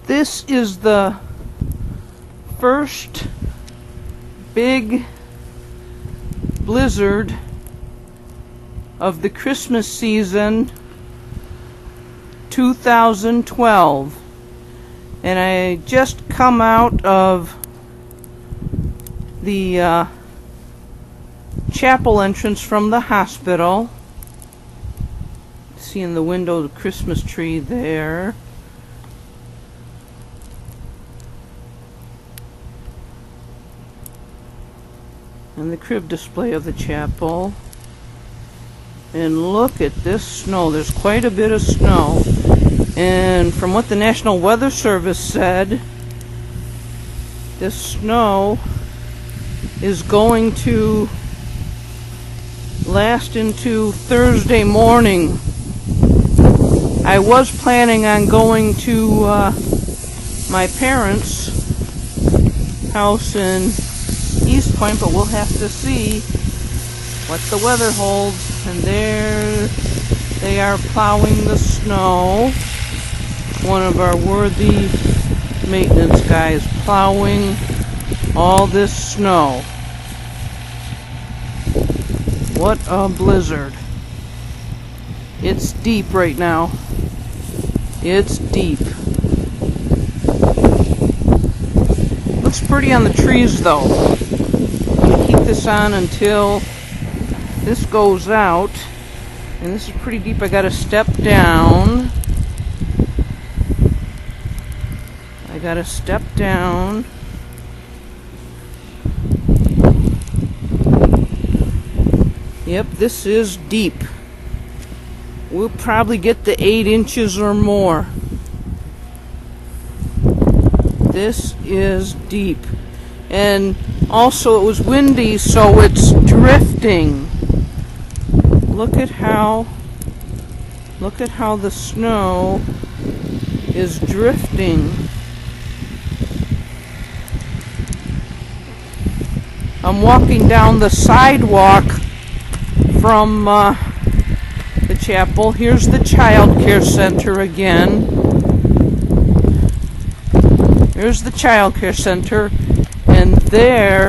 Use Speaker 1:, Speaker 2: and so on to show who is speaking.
Speaker 1: This is the first big blizzard of the Christmas season 2012, and I just come out of the chapel entrance from the hospital. See in the window the Christmas tree there. And the crib display of the chapel. And look at this snow. There's quite a bit of snow. And from what the National Weather Service said, this snow is going to last into Thursday morning. I was planning on going to my parents' house in East Point, but we'll have to see what the weather holds. And there they are plowing the snow. One of our worthy maintenance guys plowing all this snow. What a blizzard. It's deep right now. It's deep. Looks pretty on the trees though. I'm going to keep this on until this goes out. And this is pretty deep. I got to step down. Yep, this is deep. We'll probably get the 8 inches or more. This is deep. And also it was windy, so it's drifting. Look at how the snow is drifting. I'm walking down the sidewalk from the chapel. Here's the child care center again. There's the child care center, and there